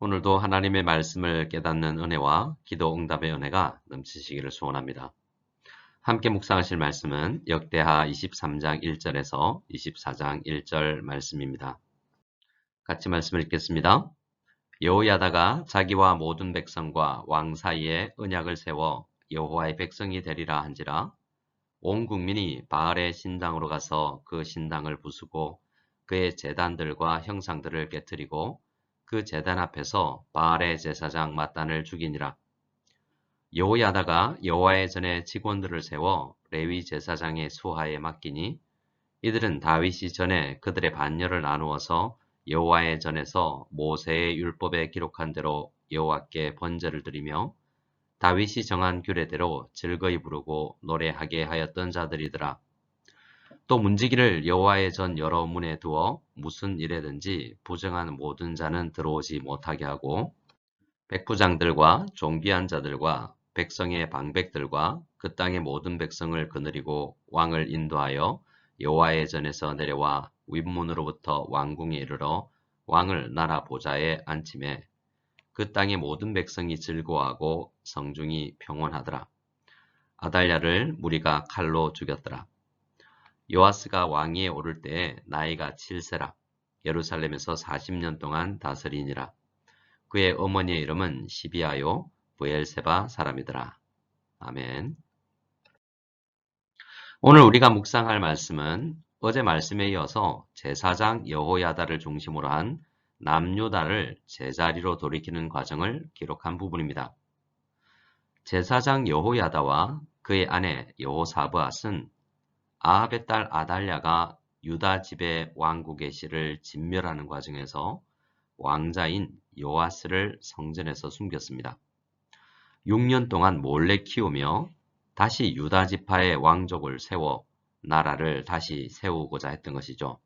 오늘도 하나님의 말씀을 깨닫는 은혜와 기도 응답의 은혜가 넘치시기를 소원합니다. 함께 묵상하실 말씀은 역대하 23장 1절에서 24장 1절 말씀입니다. 같이 말씀을 읽겠습니다. 여호야다가 자기와 모든 백성과 왕 사이에 언약을 세워 여호와의 백성이 되리라 한지라. 온 국민이 바알의 신당으로 가서 그 신당을 부수고 그의 제단들과 형상들을 깨뜨리고 그 제단 앞에서 바알의 제사장 mat단을 죽이니라. 여호야다가 여호와의 전에 직원들을 세워 레위 제사장의 수하에 맡기니 이들은 다윗이 전에 그들의 반열을 나누어서 여호와의 전에서 모세의 율법에 기록한 대로 여호와께 번제를 드리며 다윗이 정한 규례대로 즐거이 부르고 노래하게 하였던 자들이더라. 또 문지기를 여호와의 전 여러 문에 두어 무슨 일에든지 부정한 모든 자는 들어오지 못하게 하고 백부장들과 존귀한 자들과 백성의 방백들과 그 땅의 모든 백성을 거느리고 왕을 인도하여 여호와의 전에서 내려와 윗문으로부터 왕궁에 이르러 왕을 나라 보좌에 앉히매 그 땅의 모든 백성이 즐거워하고 성중이 평온하더라. 아달랴를 무리가 칼로 죽였더라. 요아스가 왕위에 오를 때에 나이가 7세라. 예루살렘에서 40년 동안 다스리니라. 그의 어머니의 이름은 시비아요 브엘세바 사람이더라. 아멘. 오늘 우리가 묵상할 말씀은 어제 말씀에 이어서 제사장 여호야다를 중심으로 한 남유다를 제자리로 돌이키는 과정을 기록한 부분입니다. 제사장 여호야다와 그의 아내 여호사브앗은 아합의 딸 아달랴가 유다 집의 왕국의 씨를 진멸하는 과정에서 왕자인 요아스를 성전에서 숨겼습니다. 6년 동안 몰래 키우며 다시 유다 지파의 왕족을 세워 나라를 다시 세우고자 했던 것이죠.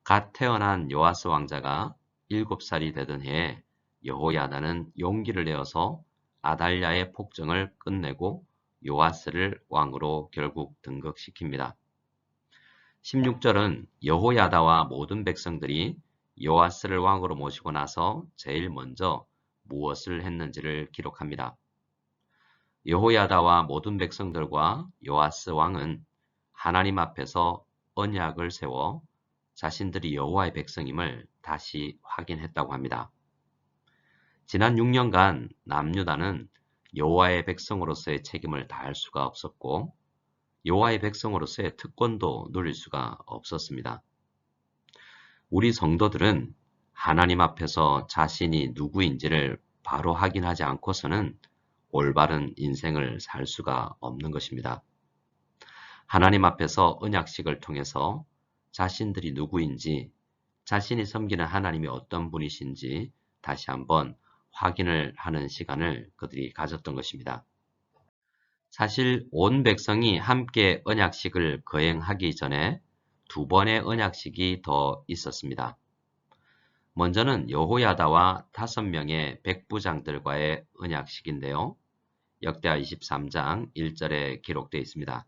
갓 태어난 요아스 왕자가 7살이 되던 해에 여호야다는 용기를 내어서 아달랴의 폭정을 끝내고 요아스를 왕으로 결국 등극시킵니다. 16절은 여호야다와 모든 백성들이 요아스를 왕으로 모시고 나서 제일 먼저 무엇을 했는지를 기록합니다. 여호야다와 모든 백성들과 요아스 왕은 하나님 앞에서 언약을 세워 자신들이 여호와의 백성임을 다시 확인했다고 합니다. 지난 6년간 남유다는 여호와의 백성으로서의 책임을 다할 수가 없었고 여호와의 백성으로서의 특권도 누릴 수가 없었습니다. 우리 성도들은 하나님 앞에서 자신이 누구인지를 바로 확인하지 않고서는 올바른 인생을 살 수가 없는 것입니다. 하나님 앞에서 언약식을 통해서 자신들이 누구인지, 자신이 섬기는 하나님이 어떤 분이신지 다시 한번 확인을 하는 시간을 그들이 가졌던 것입니다. 사실 온 백성이 함께 언약식을 거행하기 전에 2번의 언약식이 더 있었습니다. 먼저는 여호야다와 5명의 백부장들과의 언약식인데요. 역대하 23장 1절에 기록되어 있습니다.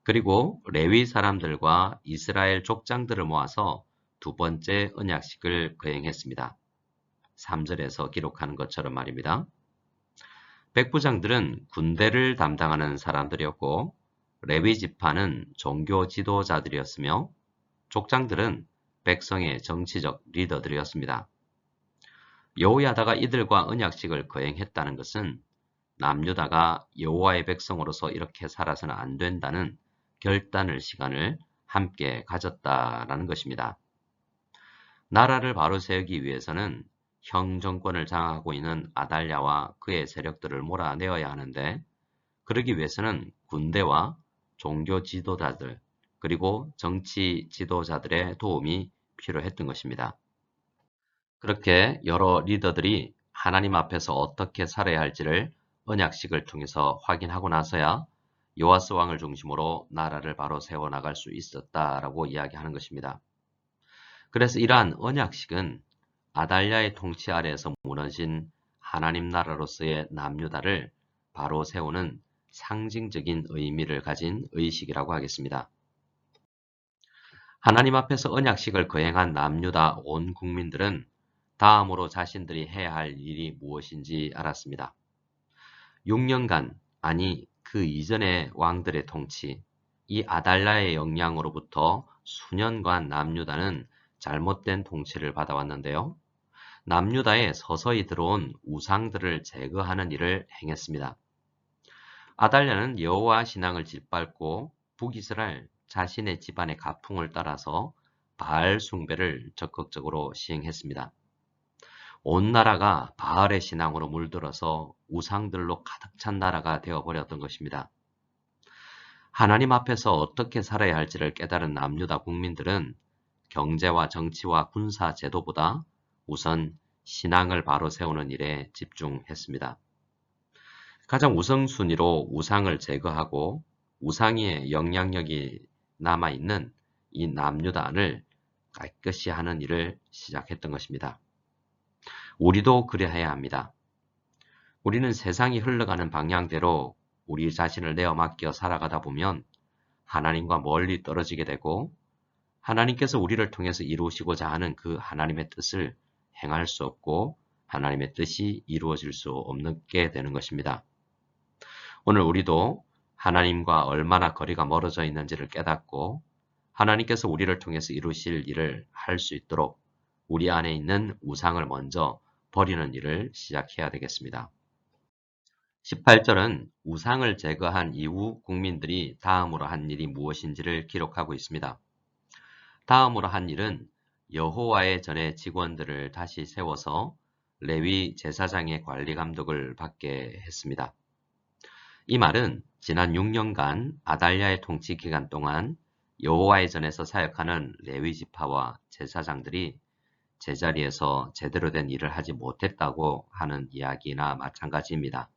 그리고 레위 사람들과 이스라엘 족장들을 모아서 2번째 언약식을 거행했습니다. 3절에서 기록하는 것처럼 말입니다. 백부장들은 군대를 담당하는 사람들이었고 레위 지파는 종교 지도자들이었으며 족장들은 백성의 정치적 리더들이었습니다. 여호야다가 이들과 언약식을 거행했다는 것은 남유다가 여호와의 백성으로서 이렇게 살아서는 안 된다는 결단을 시간을 함께 가졌다라는 것입니다. 나라를 바로 세우기 위해서는 형 정권을 장악하고 있는 아달랴와 그의 세력들을 몰아내어야 하는데 그러기 위해서는 군대와 종교 지도자들 그리고 정치 지도자들의 도움이 필요했던 것입니다. 그렇게 여러 리더들이 하나님 앞에서 어떻게 살아야 할지를 언약식을 통해서 확인하고 나서야 요아스 왕을 중심으로 나라를 바로 세워나갈 수 있었다라고 이야기하는 것입니다. 그래서 이러한 언약식은 아달랴의 통치 아래에서 무너진 하나님 나라로서의 남유다를 바로 세우는 상징적인 의미를 가진 의식이라고 하겠습니다. 하나님 앞에서 언약식을 거행한 남유다 온 국민들은 다음으로 자신들이 해야 할 일이 무엇인지 알았습니다. 6년간, 아니 그 이전의 왕들의 통치, 이 아달랴의 영향으로부터 수년간 남유다는 잘못된 통치를 받아왔는데요. 남유다에 서서히 들어온 우상들을 제거하는 일을 행했습니다. 아달랴는 여호와 신앙을 짓밟고 북이스라엘 자신의 집안의 가풍을 따라서 바알 숭배를 적극적으로 시행했습니다. 온 나라가 바알의 신앙으로 물들어서 우상들로 가득 찬 나라가 되어버렸던 것입니다. 하나님 앞에서 어떻게 살아야 할지를 깨달은 남유다 국민들은 경제와 정치와 군사 제도보다 우선 신앙을 바로 세우는 일에 집중했습니다. 가장 우선순위로 우상을 제거하고 우상의 영향력이 남아있는 이 남유다를 깨끗이 하는 일을 시작했던 것입니다. 우리도 그래야 합니다. 우리는 세상이 흘러가는 방향대로 우리 자신을 내어 맡겨 살아가다 보면 하나님과 멀리 떨어지게 되고 하나님께서 우리를 통해서 이루시고자 하는 그 하나님의 뜻을 행할 수 없고 하나님의 뜻이 이루어질 수 없게 되는 것입니다. 오늘 우리도 하나님과 얼마나 거리가 멀어져 있는지를 깨닫고 하나님께서 우리를 통해서 이루실 일을 할 수 있도록 우리 안에 있는 우상을 먼저 버리는 일을 시작해야 되겠습니다. 18절은 우상을 제거한 이후 국민들이 다음으로 한 일이 무엇인지를 기록하고 있습니다. 다음으로 한 일은 여호와의 전의 직원들을 다시 세워서 레위 제사장의 관리 감독을 받게 했습니다. 이 말은 지난 6년간 아달랴의 통치 기간 동안 여호와의 전에서 사역하는 레위 지파와 제사장들이 제자리에서 제대로 된 일을 하지 못했다고 하는 이야기나 마찬가지입니다.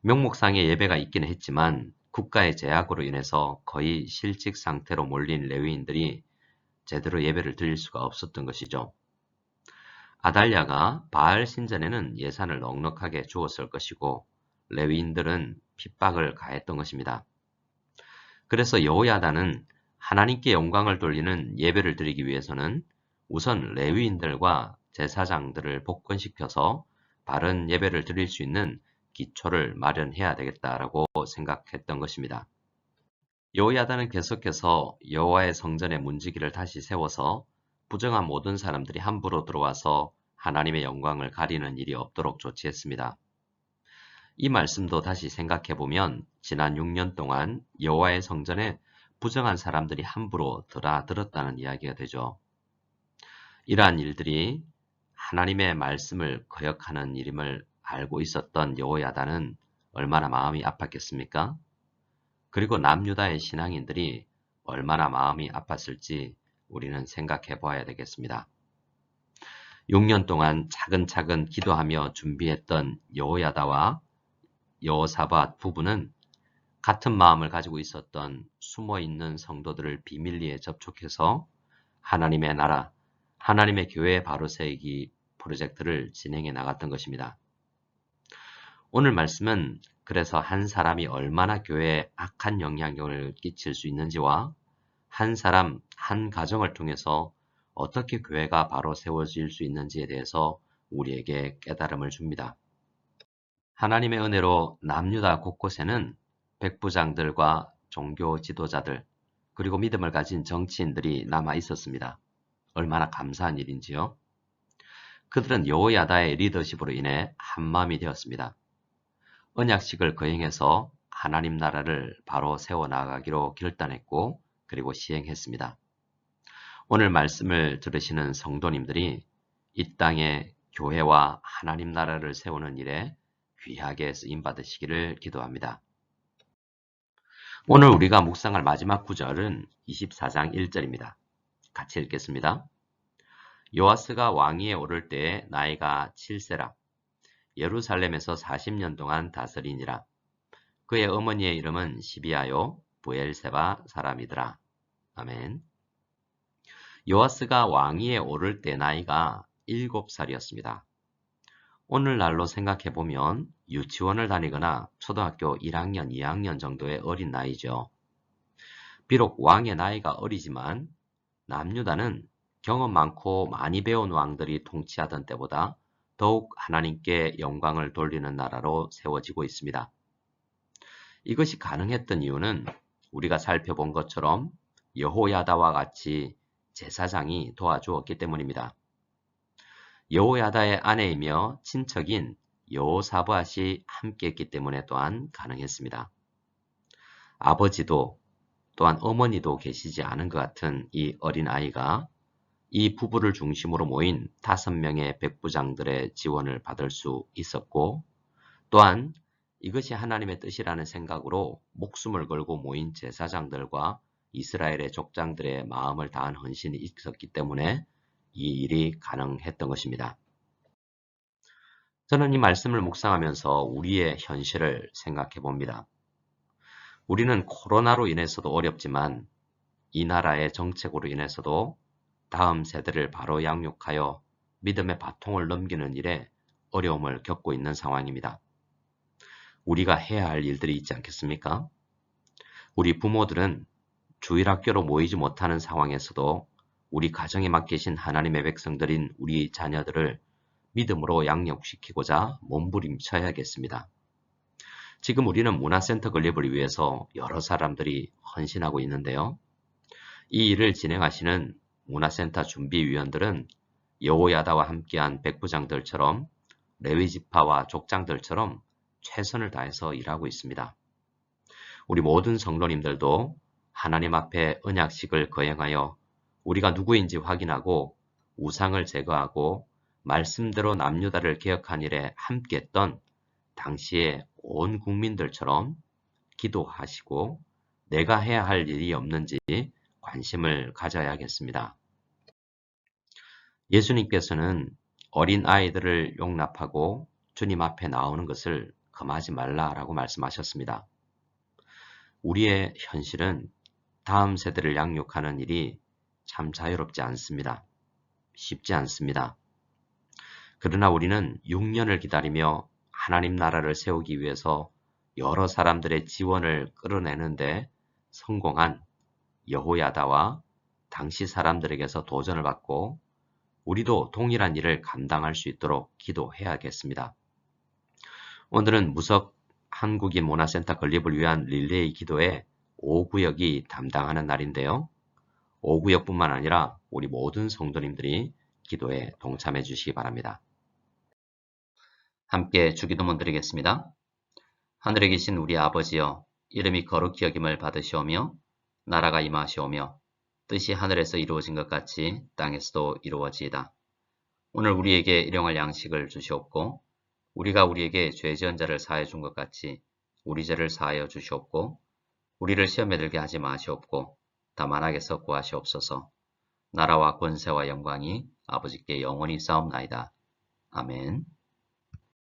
명목상의 예배가 있기는 했지만 국가의 제약으로 인해서 거의 실직 상태로 몰린 레위인들이 제대로 예배를 드릴 수가 없었던 것이죠. 아달랴가 바알 신전에는 예산을 넉넉하게 주었을 것이고 레위인들은 핍박을 가했던 것입니다. 그래서 여호야다는 하나님께 영광을 돌리는 예배를 드리기 위해서는 우선 레위인들과 제사장들을 복권시켜서 바른 예배를 드릴 수 있는 기초를 마련해야 되겠다라고 생각했던 것입니다. 여호야다는 계속해서 여호와의 성전의 문지기를 다시 세워서 부정한 모든 사람들이 함부로 들어와서 하나님의 영광을 가리는 일이 없도록 조치했습니다. 이 말씀도 다시 생각해보면 지난 6년 동안 여호와의 성전에 부정한 사람들이 함부로 들었다는 이야기가 되죠. 이러한 일들이 하나님의 말씀을 거역하는 일임을 알고 있었던 여호야다는 얼마나 마음이 아팠겠습니까? 그리고 남유다의 신앙인들이 얼마나 마음이 아팠을지 우리는 생각해 보아야 되겠습니다. 6년 동안 차근차근 기도하며 준비했던 여호야다와 여호사밧 부부는 같은 마음을 가지고 있었던 숨어있는 성도들을 비밀리에 접촉해서 하나님의 나라, 하나님의 교회 바로 세우기 프로젝트를 진행해 나갔던 것입니다. 오늘 말씀은 그래서 한 사람이 얼마나 교회에 악한 영향력을 끼칠 수 있는지와 한 사람, 한 가정을 통해서 어떻게 교회가 바로 세워질 수 있는지에 대해서 우리에게 깨달음을 줍니다. 하나님의 은혜로 남유다 곳곳에는 백부장들과 종교 지도자들, 그리고 믿음을 가진 정치인들이 남아 있었습니다. 얼마나 감사한 일인지요. 그들은 여호야다의 리더십으로 인해 한마음이 되었습니다. 언약식을 거행해서 하나님 나라를 바로 세워나가기로 결단했고 그리고 시행했습니다. 오늘 말씀을 들으시는 성도님들이 이 땅에 교회와 하나님 나라를 세우는 일에 귀하게 쓰임받으시기를 기도합니다. 오늘 우리가 묵상할 마지막 구절은 24장 1절입니다. 같이 읽겠습니다. 요아스가 왕위에 오를 때에 나이가 7세라. 예루살렘에서 40년 동안 다스리니라. 그의 어머니의 이름은 시비아요 부엘세바 사람이더라. 아멘. 요아스가 왕위에 오를 때 나이가 7살이었습니다. 오늘날로 생각해보면 유치원을 다니거나 초등학교 1학년, 2학년 정도의 어린 나이죠. 비록 왕의 나이가 어리지만 남유다는 경험 많고 많이 배운 왕들이 통치하던 때보다 더욱 하나님께 영광을 돌리는 나라로 세워지고 있습니다. 이것이 가능했던 이유는 우리가 살펴본 것처럼 여호야다와 같이 제사장이 도와주었기 때문입니다. 여호야다의 아내이며 친척인 여호사밧이 함께했기 때문에 또한 가능했습니다. 아버지도 또한 어머니도 계시지 않은 것 같은 이 어린 아이가 이 부부를 중심으로 모인 5명의 백부장들의 지원을 받을 수 있었고, 또한 이것이 하나님의 뜻이라는 생각으로 목숨을 걸고 모인 제사장들과 이스라엘의 족장들의 마음을 다한 헌신이 있었기 때문에 이 일이 가능했던 것입니다. 저는 이 말씀을 묵상하면서 우리의 현실을 생각해 봅니다. 우리는 코로나로 인해서도 어렵지만 이 나라의 정책으로 인해서도 다음 세대를 바로 양육하여 믿음의 바통을 넘기는 일에 어려움을 겪고 있는 상황입니다. 우리가 해야 할 일들이 있지 않겠습니까? 우리 부모들은 주일학교로 모이지 못하는 상황에서도 우리 가정에 맡기신 하나님의 백성들인 우리 자녀들을 믿음으로 양육시키고자 몸부림쳐야겠습니다. 지금 우리는 문화센터 건립을 위해서 여러 사람들이 헌신하고 있는데요. 이 일을 진행하시는 문화센터 준비위원들은 여호야다와 함께한 백부장들처럼 레위지파와 족장들처럼 최선을 다해서 일하고 있습니다. 우리 모든 성도님들도 하나님 앞에 언약식을 거행하여 우리가 누구인지 확인하고 우상을 제거하고 말씀대로 남유다를 개혁한 일에 함께했던 당시의 온 국민들처럼 기도하시고 내가 해야 할 일이 없는지 관심을 가져야겠습니다. 예수님께서는 어린 아이들을 용납하고 주님 앞에 나오는 것을 금하지 말라라고 말씀하셨습니다. 우리의 현실은 다음 세대를 양육하는 일이 참 자유롭지 않습니다. 쉽지 않습니다. 그러나 우리는 6년을 기다리며 하나님 나라를 세우기 위해서 여러 사람들의 지원을 끌어내는데 성공한 여호야다와 당시 사람들에게서 도전을 받고 우리도 동일한 일을 감당할 수 있도록 기도해야겠습니다. 오늘은 무석 한국인 문화센터 건립을 위한 릴레이 기도에 5구역이 담당하는 날인데요. 5구역뿐만 아니라 우리 모든 성도님들이 기도에 동참해 주시기 바랍니다. 함께 주기도문 드리겠습니다. 하늘에 계신 우리 아버지여, 이름이 거룩히 여김을 받으시오며 나라가 임하시오며 뜻이 하늘에서 이루어진 것 같이 땅에서도 이루어지이다. 오늘 우리에게 일용할 양식을 주시옵고 우리가 우리에게 죄 지은 자를 사하여 준 것 같이 우리 죄를 사하여 주시옵고 우리를 시험에 들게 하지 마시옵고 다만 악에서 구하시옵소서. 나라와 권세와 영광이 아버지께 영원히 싸움나이다. 아멘.